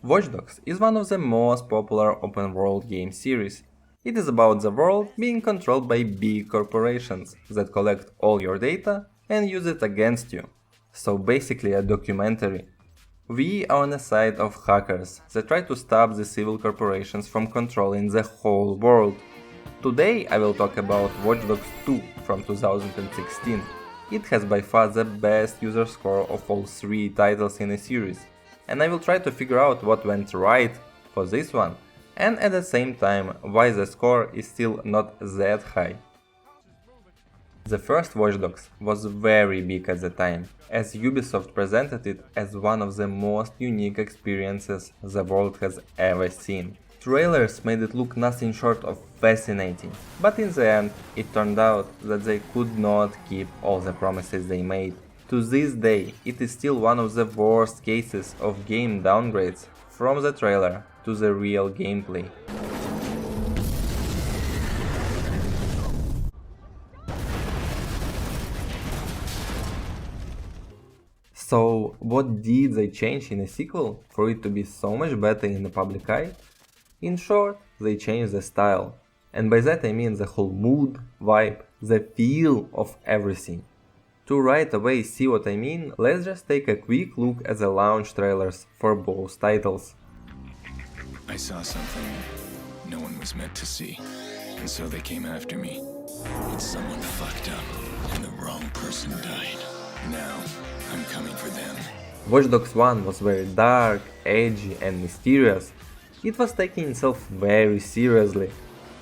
Watch Dogs is one of the most popular open-world game series. It is about the world being controlled by big corporations that collect all your data and use it against you. So basically a documentary. We are on the side of hackers that try to stop the civil corporations from controlling the whole world. Today I will talk about Watch Dogs 2 from 2016. It has by far the best user score of all three titles in the series, and I will try to figure out what went right for this one, and at the same time why the score is still not that high. The first Watch Dogs was very big at the time, as Ubisoft presented it as one of the most unique experiences the world has ever seen. Trailers made it look nothing short of fascinating, but in the end it turned out that they could not keep all the promises they made. To this day, it is still one of the worst cases of game downgrades from the trailer to the real gameplay. So, what did they change in a sequel for it to be so much better in the public eye? In short, they changed the style, and by that I mean the whole mood, vibe, the feel of everything. To right away see what I mean, let's just take a quick look at the launch trailers for both titles. I saw something no one was meant to see, and so they came after me. But someone fucked up, and the wrong person died. Now, I'm coming for them. Watch Dogs 1 was very dark, edgy and mysterious. It was taking itself very seriously.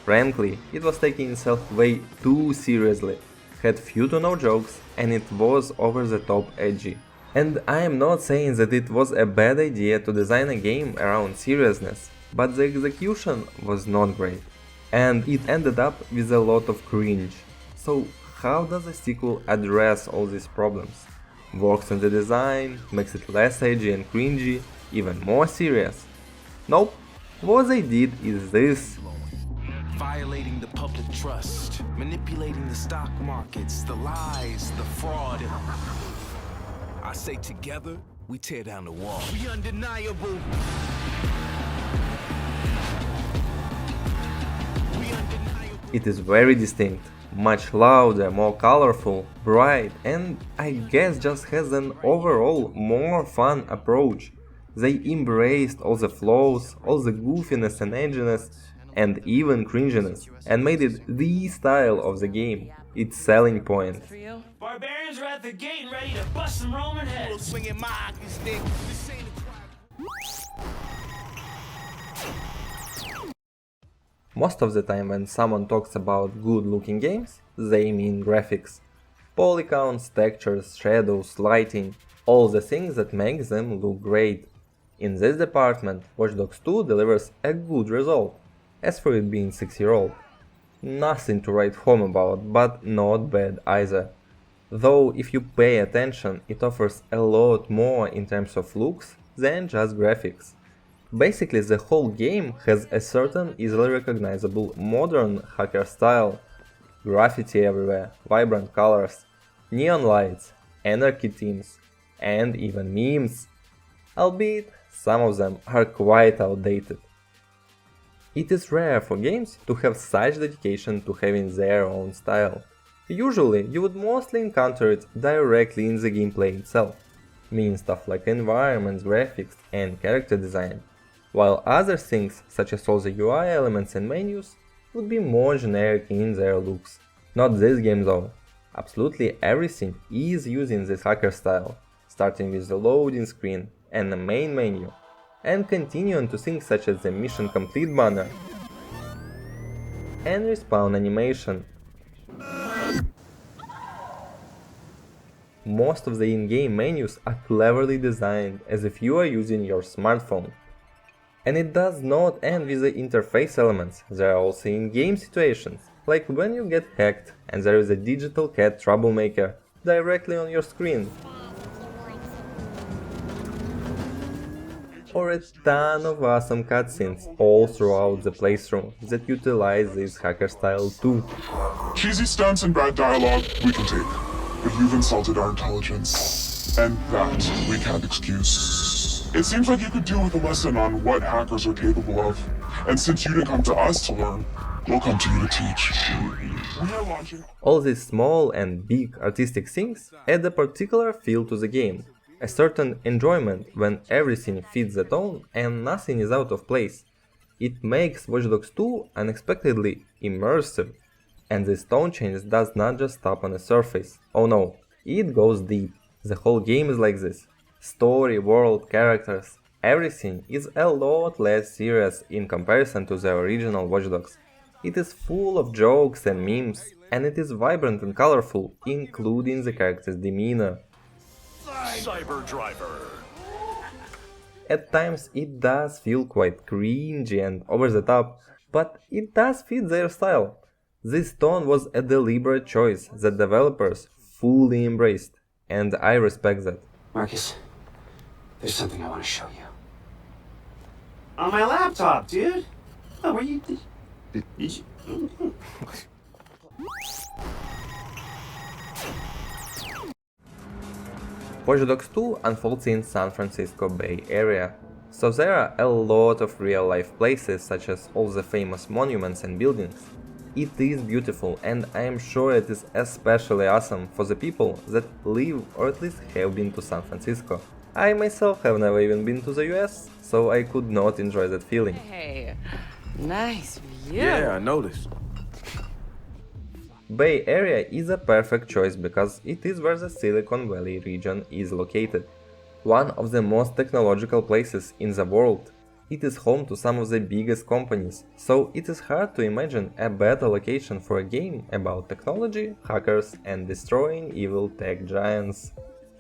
Frankly, it was taking itself way too seriously. Had few to no jokes, and it was over the top edgy. And I am not saying that it was a bad idea to design a game around seriousness, but the execution was not great. And it ended up with a lot of cringe. So how does a sequel address all these problems? Works on the design, makes it less edgy and cringy, even more serious? Nope. What they did is this. Violating the public trust, manipulating the stock markets, the lies, the fraud. I say together, we tear down the wall. We undeniable. It is very distinct, much louder, more colorful, bright, and I guess just has an overall more fun approach. They embraced all the flaws, all the goofiness and edginess, and even cringiness, and made it the style of the game, its selling point. Barbarians are at the gate and ready to bust some Roman heads. Most of the time when someone talks about good-looking games, they mean graphics. Polygons, textures, shadows, lighting, all the things that make them look great. In this department, Watch Dogs 2 delivers a good result, as for it being 6-year-old. Nothing to write home about, but not bad either. Though if you pay attention, it offers a lot more in terms of looks than just graphics. Basically, the whole game has a certain easily recognizable modern hacker style. Graffiti everywhere, vibrant colors, neon lights, anarchy themes, and even memes. Albeit, some of them are quite outdated. It is rare for games to have such dedication to having their own style. Usually, you would mostly encounter it directly in the gameplay itself, meaning stuff like environments, graphics, and character design, while other things, such as all the UI elements and menus, would be more generic in their looks. Not this game though. Absolutely everything is using this hacker style, starting with the loading screen and the main menu, and continuing to things such as the mission complete banner and respawn animation. Most of the in-game menus are cleverly designed as if you are using your smartphone. And it does not end with the interface elements, there are also in-game situations, like when you get hacked and there is a digital cat troublemaker directly on your screen. Or a ton of awesome cutscenes all throughout the playthrough that utilize this hacker style too. Cheesy stunts and bad dialogue we can take, but you've insulted our intelligence, and that we can't excuse. It seems like you could do with a lesson on what hackers are capable of. And since you didn't come to us to learn, we'll come to you to teach. We are launching. All these small and big artistic things add a particular feel to the game, a certain enjoyment when everything fits the tone and nothing is out of place. It makes Watch Dogs 2 unexpectedly immersive, and this tone change does not just stop on the surface. Oh no, it goes deep. The whole game is like this. Story, world, characters, everything is a lot less serious in comparison to the original Watch Dogs. It is full of jokes and memes, and it is vibrant and colorful, including the character's demeanor. Cyber Driver. At times it does feel quite cringy and over the top, but it does fit their style. This tone was a deliberate choice that developers fully embraced, and I respect that. Marcus, there's something I want to show you. On my laptop, dude. Oh, were you? Did you? Watch Dogs 2 unfolds in San Francisco Bay Area, so there are a lot of real-life places such as all the famous monuments and buildings. It is beautiful, and I am sure it is especially awesome for the people that live or at least have been to San Francisco. I myself have never even been to the US, so I could not enjoy that feeling. Hey, nice view. Yeah, I noticed. Bay Area is a perfect choice because it is where the Silicon Valley region is located, one of the most technological places in the world. It is home to some of the biggest companies, so it is hard to imagine a better location for a game about technology, hackers, and destroying evil tech giants.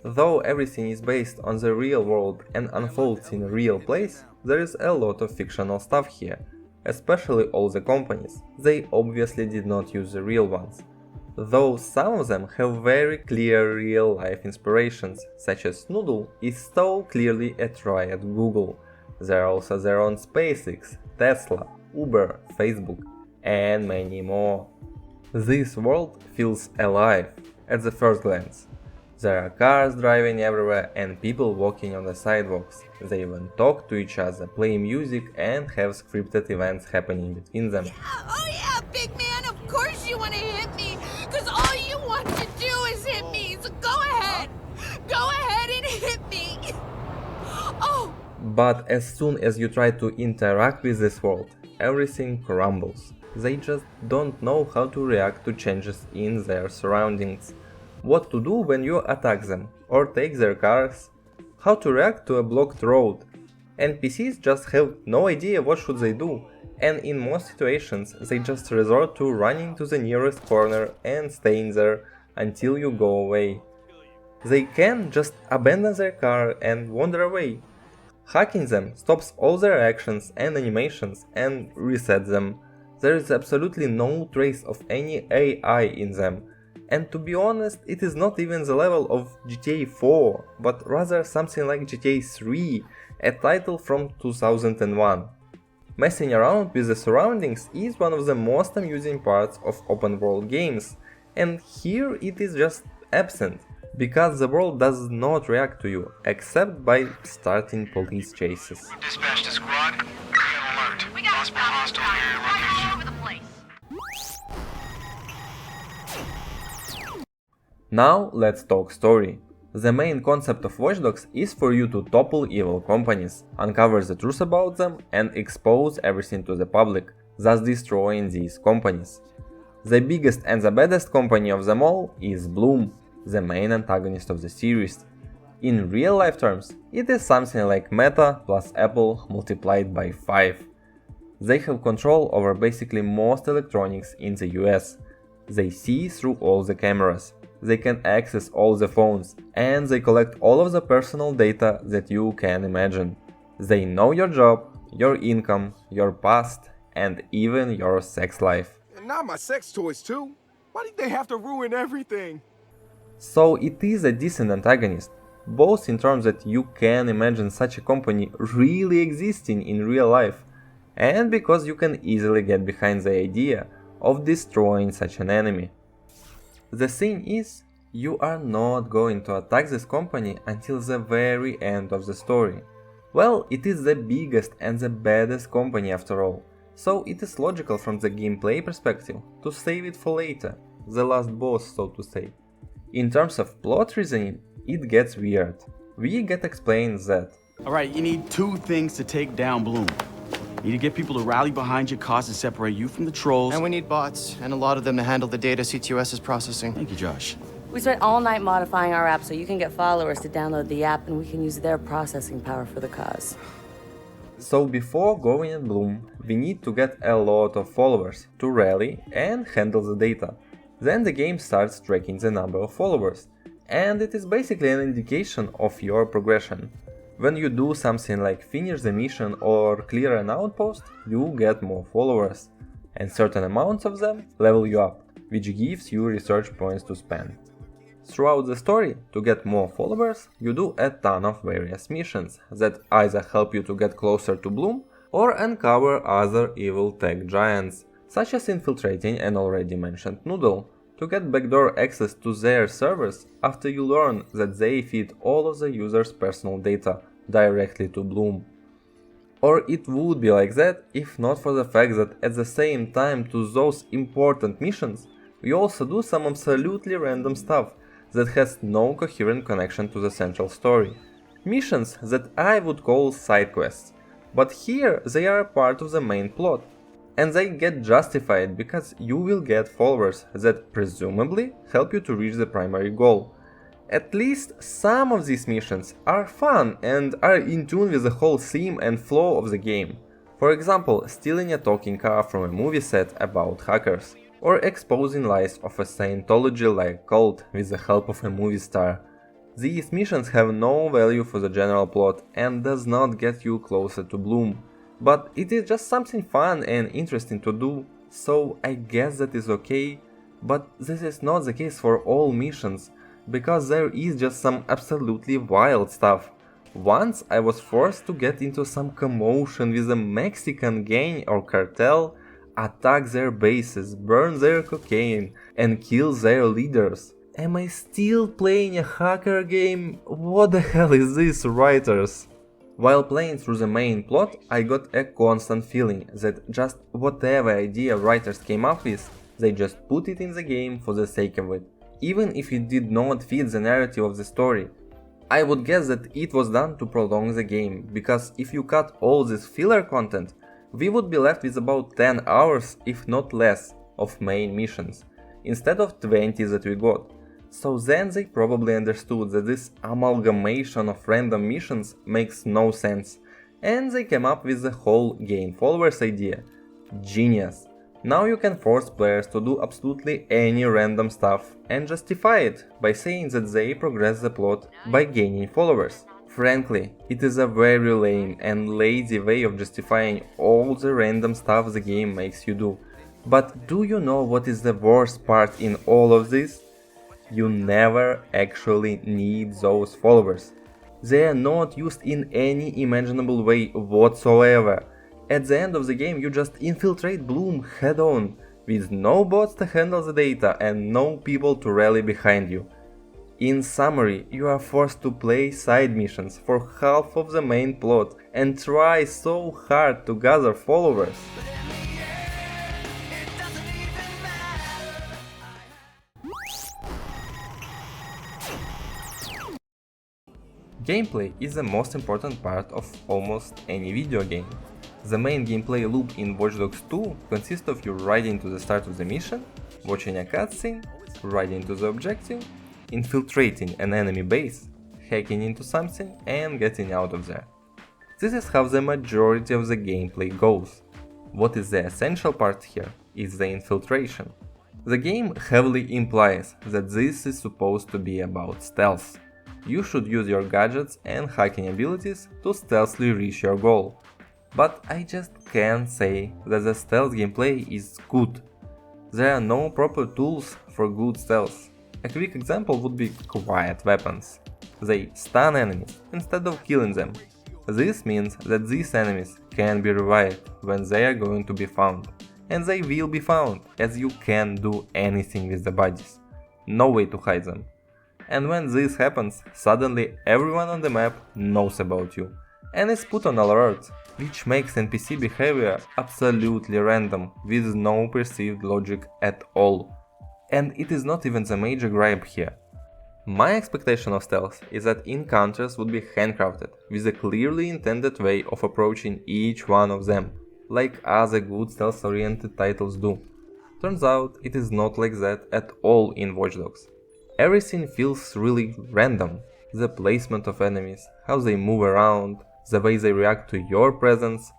Though everything is based on the real world and unfolds in a real place, there is a lot of fictional stuff here, especially all the companies. They obviously did not use the real ones, though some of them have very clear real-life inspirations, such as Noodle is so clearly a try at Google. There are also their own SpaceX, Tesla, Uber, Facebook, and many more. This world feels alive at the first glance. There are cars driving everywhere and people walking on the sidewalks. They even talk to each other, play music, and have scripted events happening between them. Oh yeah, big man, of course you want to hit me, because all you want to do is hit me, so go ahead and hit me. Oh! But as soon as you try to interact with this world, everything crumbles. They just don't know how to react to changes in their surroundings, what to do when you attack them or take their cars, how to react to a blocked road. NPCs just have no idea what should they do, and in most situations they just resort to running to the nearest corner and staying there until you go away. They can just abandon their car and wander away. Hacking them stops all their actions and animations and resets them. There is absolutely no trace of any AI in them. And to be honest, it is not even the level of GTA 4, but rather something like GTA 3, a title from 2001. Messing around with the surroundings is one of the most amusing parts of open world games, and here it is just absent, because the world does not react to you, except by starting police chases. Dispatch to squad. We got alert. We got Possible hostile area location. all over the place. Now let's talk story. The main concept of Watch Dogs is for you to topple evil companies, uncover the truth about them, and expose everything to the public, thus destroying these companies. The biggest and the baddest company of them all is Bloom, the main antagonist of the series. In real life terms, it is something like Meta plus Apple multiplied by 5. They have control over basically most electronics in the US. They see through all the cameras. They can access all the phones, and they collect all of the personal data that you can imagine. They know your job, your income, your past, and even your sex life. And not my sex toys too. Why did they have to ruin everything? So it is a decent antagonist, both in terms that you can imagine such a company really existing in real life, and because you can easily get behind the idea of destroying such an enemy. The thing is, you are not going to attack this company until the very end of the story. Well, it is the biggest and the baddest company after all, so it is logical from the gameplay perspective to save it for later, the last boss so to say. In terms of plot reasoning, it gets weird. We get explained that Alright, you need two things to take down Bloom. You need to get people to rally behind your cause and separate you from the trolls. And we need bots, and a lot of them to handle the data CTOS is processing. Thank you, Josh. We spent all night modifying our app so you can get followers to download the app and we can use their processing power for the cause. so before going in Bloom, we need to get a lot of followers to rally and handle the data. Then the game starts tracking the number of followers, and it is basically an indication of your progression. When you do something like finish the mission or clear an outpost, you get more followers, and certain amounts of them level you up, which gives you research points to spend. Throughout the story, to get more followers, you do a ton of various missions that either help you to get closer to Bloom or uncover other evil tech giants, such as infiltrating an already mentioned Noodle to get backdoor access to their servers after you learn that they feed all of the user's personal data directly to Bloom. Or it would be like that if not for the fact that at the same time to those important missions, we also do some absolutely random stuff that has no coherent connection to the central story. Missions that I would call side quests, but here they are a part of the main plot. And they get justified because you will get followers that presumably help you to reach the primary goal. At least some of these missions are fun and are in tune with the whole theme and flow of the game. For example, stealing a talking car from a movie set about hackers, or exposing lies of a Scientology-like cult with the help of a movie star. These missions have no value for the general plot and does not get you closer to Bloom. But it is just something fun and interesting to do, so I guess that is okay, but this is not the case for all missions, because there is just some absolutely wild stuff. Once I was forced to get into some commotion with a Mexican gang or cartel, attack their bases, burn their cocaine, and kill their leaders. Am I still playing a hacker game? What the hell is this, writers? While playing through the main plot, I got a constant feeling that just whatever idea writers came up with, they just put it in the game for the sake of it, even if it did not fit the narrative of the story. I would guess that it was done to prolong the game, because if you cut all this filler content, we would be left with about 10 hours, if not less, of main missions, instead of 20 that we got. So then they probably understood that this amalgamation of random missions makes no sense, and they came up with the whole gain followers idea. Genius! Now you can force players to do absolutely any random stuff and justify it by saying that they progress the plot by gaining followers. Frankly, it is a very lame and lazy way of justifying all the random stuff the game makes you do. But do you know what is the worst part in all of this? You never actually need those followers. They are not used in any imaginable way whatsoever. At the end of the game you just infiltrate Bloom head on, with no bots to handle the data and no people to rally behind you. In summary, you are forced to play side missions for half of the main plot and try so hard to gather followers. Gameplay is the most important part of almost any video game. The main gameplay loop in Watch Dogs 2 consists of you riding to the start of the mission, watching a cutscene, riding to the objective, infiltrating an enemy base, hacking into something and getting out of there. This is how the majority of the gameplay goes. What is the essential part here is the infiltration. The game heavily implies that this is supposed to be about stealth. You should use your gadgets and hacking abilities to stealthily reach your goal. But I just can't say that the stealth gameplay is good. There are no proper tools for good stealth. A quick example would be quiet weapons. They stun enemies instead of killing them. This means that these enemies can be revived when they are going to be found. And they will be found, as you can't do anything with the bodies. No way to hide them. And when this happens, suddenly everyone on the map knows about you. and is put on alert, which makes NPC behavior absolutely random, with no perceived logic at all. And it is not even the major gripe here. My expectation of stealth is that encounters would be handcrafted, with a clearly intended way of approaching each one of them, like other good stealth-oriented titles do. Turns out it is not like that at all in Watch Dogs. Everything feels really random. The placement of enemies, how they move around, the way they react to your presence.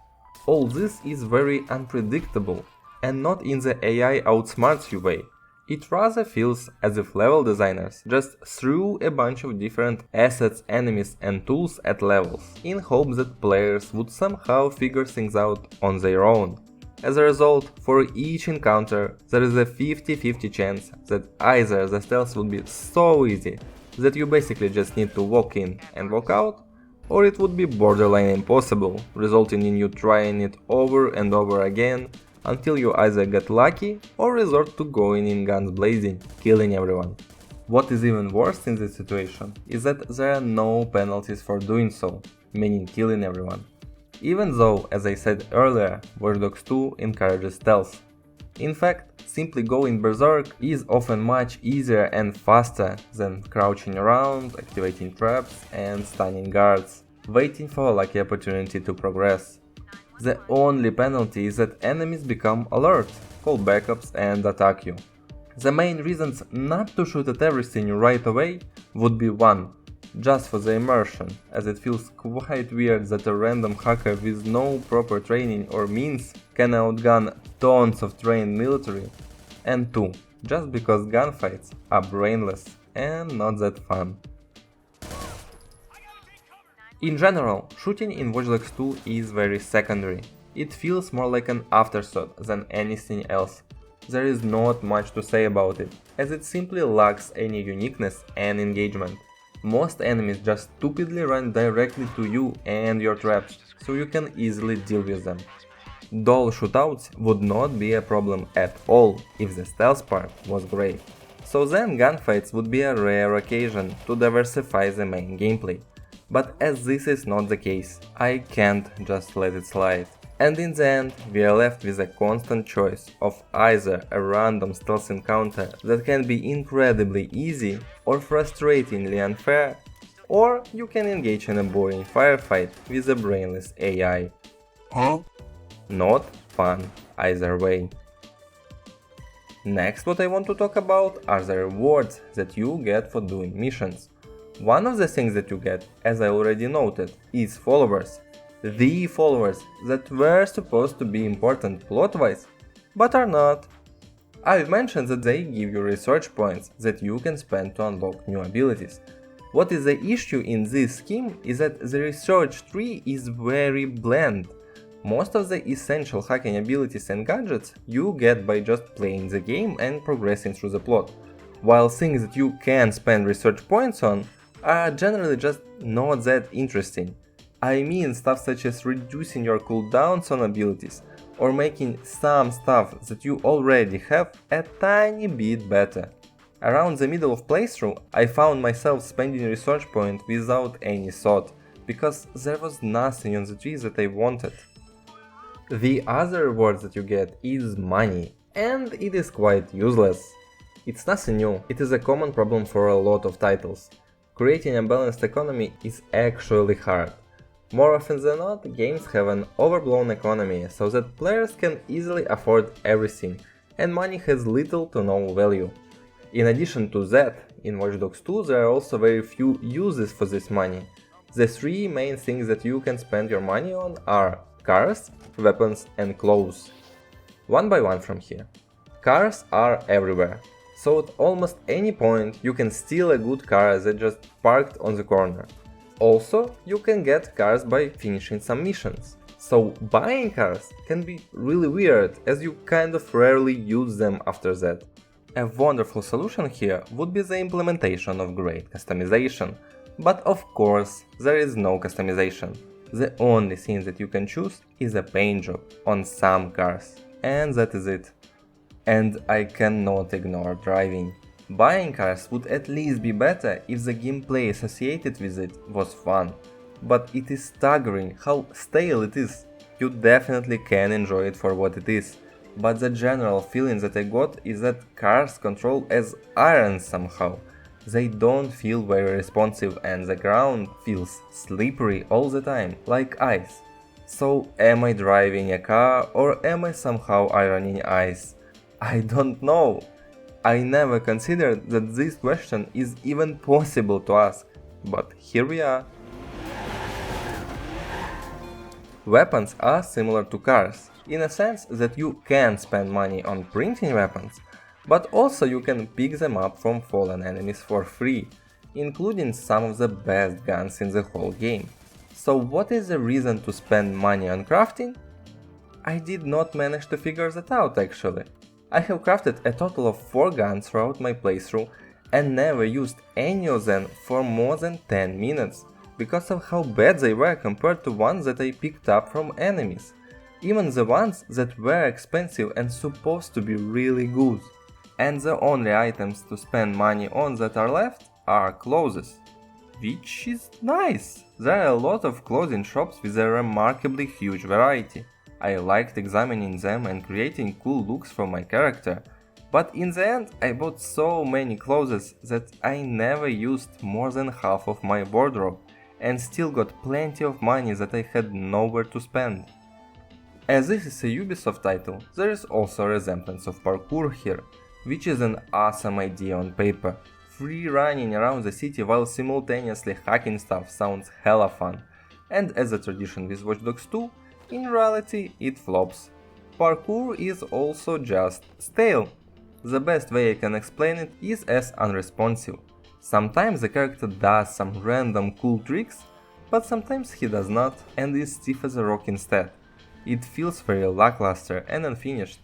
All this is very unpredictable, and not in the AI outsmarts you way. It rather feels as if level designers just threw a bunch of different assets, enemies and tools at levels, in hopes that players would somehow figure things out on their own. As a result, for each encounter, there is a 50-50 chance that either the stealth would be so easy that you basically just need to walk in and walk out, or it would be borderline impossible, resulting in you trying it over and over again until you either get lucky or resort to going in guns blazing, killing everyone. What is even worse in this situation is that there are no penalties for doing so, meaning killing everyone. Even though, as I said earlier, Watch Dogs 2 encourages stealth. In fact, simply going berserk is often much easier and faster than crouching around, activating traps and stunning guards, waiting for a lucky opportunity to progress. The only penalty is that enemies become alert, call backups and attack you. The main reasons not to shoot at everything right away would be 1. Just for the immersion, as it feels quite weird that a random hacker with no proper training or means can outgun tons of trained military, and 2. Just because gunfights are brainless and not that fun. In general, shooting in Watch Dogs 2 is very secondary. It feels more like an afterthought than anything else. There is not much to say about it, as it simply lacks any uniqueness and engagement. Most enemies just stupidly run directly to you and your traps, so you can easily deal with them. Dull shootouts would not be a problem at all if the stealth part was great. So then gunfights would be a rare occasion to diversify the main gameplay. But as this is not the case, I can't just let it slide. And in the end, we are left with a constant choice of either a random stealth encounter that can be incredibly easy or frustratingly unfair, or you can engage in a boring firefight with a brainless AI. Huh? Not fun either way. Next, what I want to talk about are the rewards that you get for doing missions. One of the things that you get, as I already noted, is followers. The followers that were supposed to be important plot-wise, but are not. I've mentioned that they give you research points that you can spend to unlock new abilities. What is the issue in this scheme is that the research tree is very bland. Most of the essential hacking abilities and gadgets you get by just playing the game and progressing through the plot, while things that you can spend research points on are generally just not that interesting. I mean stuff such as reducing your cooldowns on abilities, or making some stuff that you already have a tiny bit better. Around the middle of playthrough, I found myself spending research point without any thought, because there was nothing on the tree that I wanted. The other reward that you get is money, and it is quite useless. It's nothing new, it is a common problem for a lot of titles. Creating a balanced economy is actually hard. More often than not, games have an overblown economy so that players can easily afford everything, and money has little to no value. In addition to that, in Watch Dogs 2 there are also very few uses for this money. The three main things that you can spend your money on are cars, weapons and clothes. One by one from here. Cars are everywhere, so at almost any point you can steal a good car that just parked on the corner. Also, you can get cars by finishing some missions. So buying cars can be really weird, as you kind of rarely use them after that. A wonderful solution here would be the implementation of great customization, but of course there is no customization. The only thing that you can choose is a paint job on some cars, and that is it. And I cannot ignore driving. Buying cars would at least be better if the gameplay associated with it was fun. but it is staggering how stale it is. You definitely can enjoy it for what it is, but the general feeling that I got is that cars control as iron somehow. They don't feel very responsive and the ground feels slippery all the time, like ice. So am I driving a car or am I somehow ironing ice? I don't know. I never considered that this question is even possible to ask, but here we are. Weapons are similar to cars, in a sense that you can spend money on printing weapons, but also you can pick them up from fallen enemies for free, including some of the best guns in the whole game. So what is the reason to spend money on crafting? I did not manage to figure that out actually. I have crafted a total of 4 guns throughout my playthrough and never used any of them for more than 10 minutes, because of how bad they were compared to ones that I picked up from enemies. Even the ones that were expensive and supposed to be really good. And the only items to spend money on that are left are clothes. Which is nice. There are a lot of clothing shops with a remarkably huge variety. I liked examining them and creating cool looks for my character. But in the end I bought so many clothes that I never used more than half of my wardrobe, and still got plenty of money that I had nowhere to spend. As this is a Ubisoft title, there is also a resemblance of parkour here, which is an awesome idea on paper. Free running around the city while simultaneously hacking stuff sounds hella fun, and as a tradition with Watch Dogs 2, in reality it flops. Parkour is also just stale. The best way I can explain it is as unresponsive. Sometimes the character does some random cool tricks, but sometimes he does not and is stiff as a rock instead. It feels very lackluster and unfinished.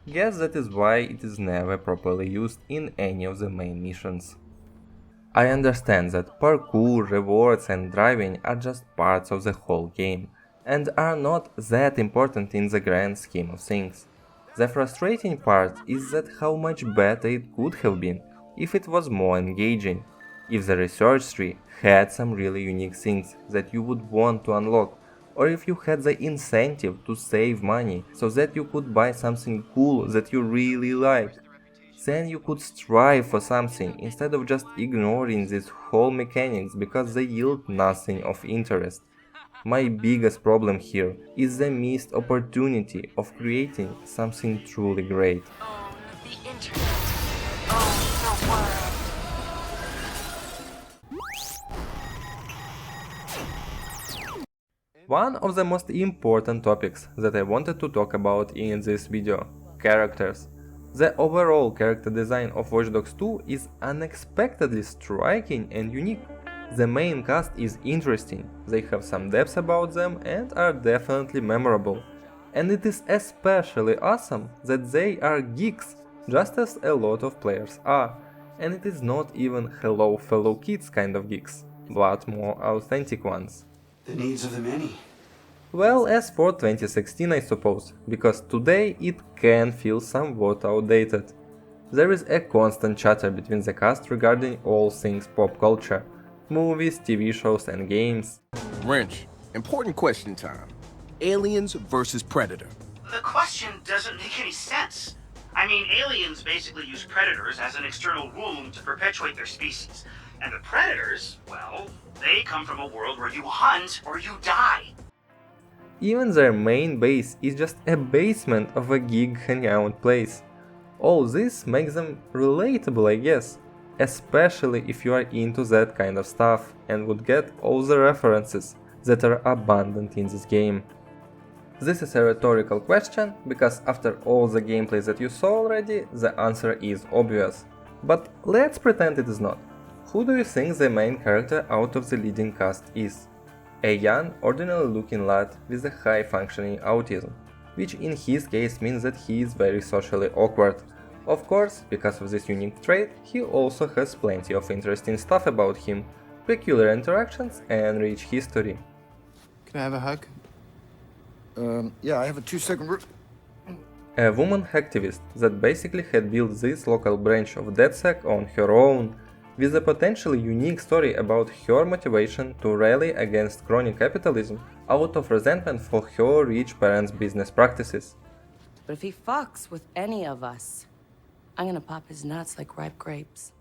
Guess that is why it is never properly used in any of the main missions. I understand that parkour, rewards and driving are just parts of the whole game, and are not that important in the grand scheme of things. The frustrating part is that how much better it could have been if it was more engaging, if the research tree had some really unique things that you would want to unlock, or if you had the incentive to save money so that you could buy something cool that you really liked. Then you could strive for something instead of just ignoring these whole mechanics because they yield nothing of interest. My biggest problem here is the missed opportunity of creating something truly great. The internet. The world. One of the most important topics that I wanted to talk about in this video: characters. The overall character design of Watch Dogs 2 is unexpectedly striking and unique. The main cast is interesting, they have some depth about them and are definitely memorable. And it is especially awesome that they are geeks, just as a lot of players are. And it is not even hello fellow kids kind of geeks, but more authentic ones. The needs of the many. Well, as for 2016 I suppose, because today it can feel somewhat outdated. There is a constant chatter between the cast regarding all things pop culture. Movies, TV shows and games. Wrench, important question time. Aliens versus Predator. The question doesn't make any sense. I mean, aliens basically use predators as an external womb to perpetuate their species. And the predators, well, they come from a world where you hunt or you die. Even their main base is just a basement of a geek hangout place. All this makes them relatable, I guess. Especially if you are into that kind of stuff and would get all the references that are abundant in this game. This is a rhetorical question, because after all the gameplay that you saw already, the answer is obvious. But let's pretend it is not. Who do you think the main character out of the leading cast is? A young, ordinary looking lad with a high functioning autism, which in his case means that he is very socially awkward. Of course, because of this unique trait, he also has plenty of interesting stuff about him, peculiar interactions and rich history. Can I have a hug? Yeah, I have a 2-second. A woman hacktivist that basically had built this local branch of DedSec on her own, with a potentially unique story about her motivation to rally against crony capitalism out of resentment for her rich parents' business practices. But if he fucks with any of us, I'm gonna pop his nuts like ripe grapes.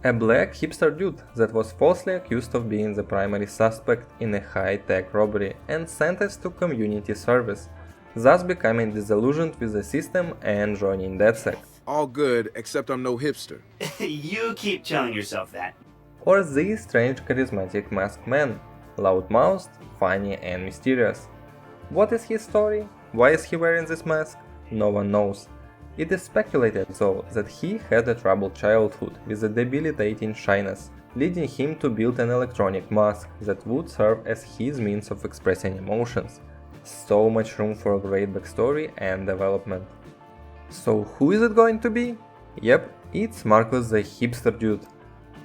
A black hipster dude that was falsely accused of being the primary suspect in a high-tech robbery and sentenced to community service, thus becoming disillusioned with the system and joining DedSec. All good, except I'm no hipster. You keep telling yourself that. Or the strange charismatic masked man, loud-mouthed, funny and mysterious. What is his story? Why is he wearing this mask? No one knows. It is speculated though that he had a troubled childhood with a debilitating shyness, leading him to build an electronic mask that would serve as his means of expressing emotions. So much room for a great backstory and development. So who is it going to be? Yep, it's Marcus the hipster dude.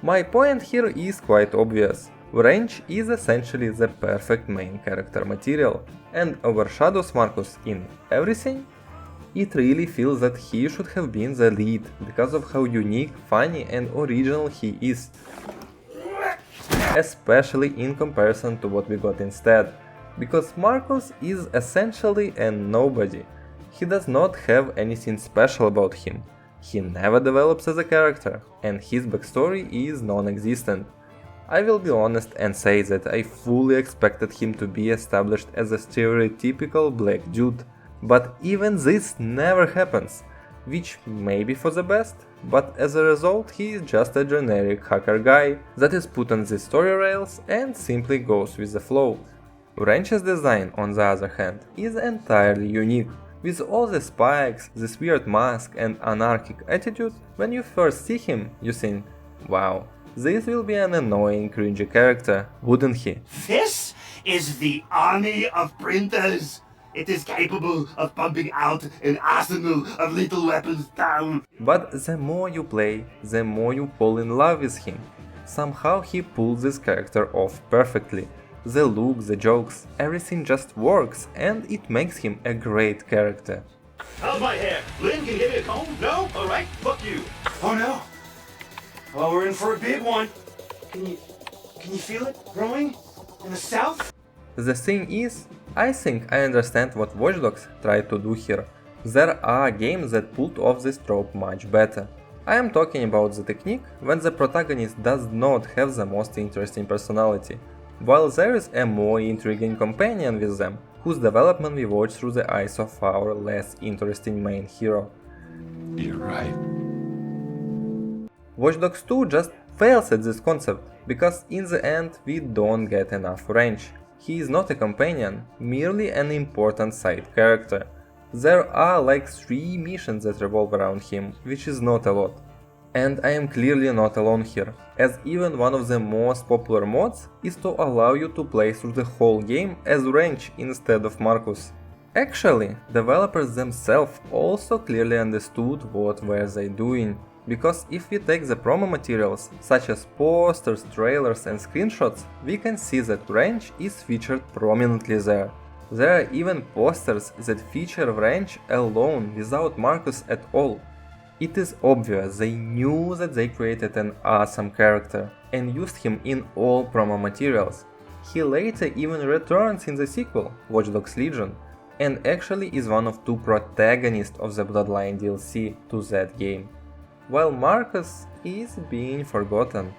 My point here is quite obvious. Wrench is essentially the perfect main character material and overshadows Marcus in everything. It really feels that he should have been the lead because of how unique, funny and original he is. Especially in comparison to what we got instead, because Marcus is essentially a nobody. He does not have anything special about him. He never develops as a character, and his backstory is non-existent. I will be honest and say that I fully expected him to be established as a stereotypical black dude. But even this never happens, which may be for the best, but as a result he is just a generic hacker guy that is put on the story rails and simply goes with the flow. Wrench's design, on the other hand, is entirely unique. With all the spikes, this weird mask and anarchic attitude, when you first see him, you think, wow, this will be an annoying, cringy character, wouldn't he? This is the army of printers. It is capable of pumping out an arsenal of lethal weapons down. But the more you play, the more you fall in love with him. Somehow he pulls this character off perfectly. The look, the jokes, everything just works and it makes him a great character. How's my hair? Lynn, can you give me a comb? No? Alright, fuck you. Oh no. Oh, we're in for a big one. Can you feel it growing in the south? The thing is, I think I understand what Watch Dogs tried to do here. There are games that pulled off this trope much better. I am talking about the technique when the protagonist does not have the most interesting personality, while there is a more intriguing companion with them, whose development we watch through the eyes of our less interesting main hero. You're right. Watch Dogs 2 just fails at this concept, because in the end we don't get enough Wrench. He is not a companion, merely an important side character. There are like 3 missions that revolve around him, which is not a lot. And I am clearly not alone here, as even one of the most popular mods is to allow you to play through the whole game as Wrench instead of Marcus. Actually, developers themselves also clearly understood what were they doing. Because if we take the promo materials, such as posters, trailers and screenshots, we can see that Wrench is featured prominently there. There are even posters that feature Wrench alone without Marcus at all. It is obvious they knew that they created an awesome character and used him in all promo materials. He later even returns in the sequel, Watch Dogs Legion, and actually is one of 2 protagonists of the Bloodline DLC to that game, while Marcus is being forgotten.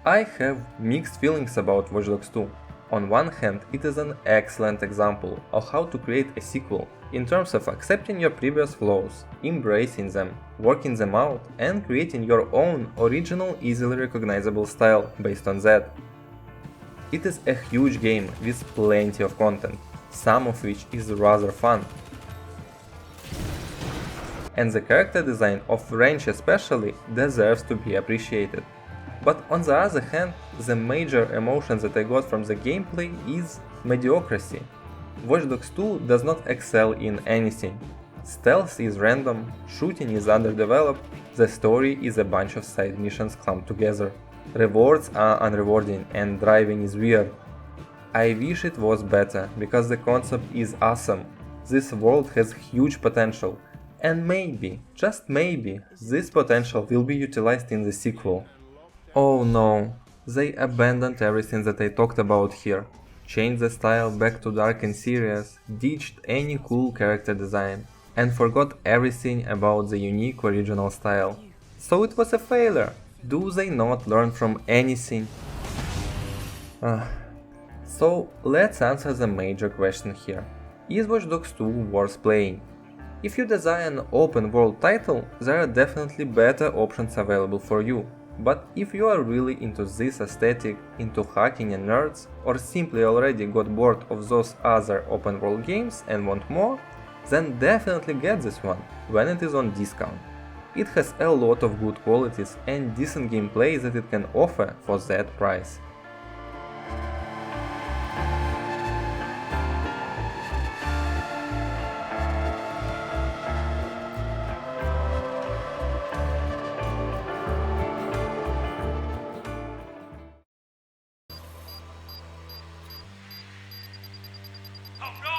I have mixed feelings about Watch Dogs 2. On one hand, it is an excellent example of how to create a sequel, in terms of accepting your previous flaws, embracing them, working them out, and creating your own original, easily recognizable style based on that. It is a huge game with plenty of content, some of which is rather fun. And the character design of Wrench especially deserves to be appreciated. But on the other hand, the major emotion that I got from the gameplay is mediocrity. Watch Dogs 2 does not excel in anything. Stealth is random, shooting is underdeveloped, the story is a bunch of side missions clumped together. Rewards are unrewarding and driving is weird. I wish it was better, because the concept is awesome. This world has huge potential, and maybe, just maybe, this potential will be utilized in the sequel. Oh no, they abandoned everything that I talked about here, changed the style back to dark and serious, ditched any cool character design, and forgot everything about the unique original style. So it was a failure. Do they not learn from anything? So let's answer the major question here. Is Watch Dogs 2 worth playing? If you desire an open world title, there are definitely better options available for you. But if you are really into this aesthetic, into hacking and nerds, or simply already got bored of those other open world games and want more, then definitely get this one when it is on discount. It has a lot of good qualities and decent gameplay that it can offer for that price. Oh no!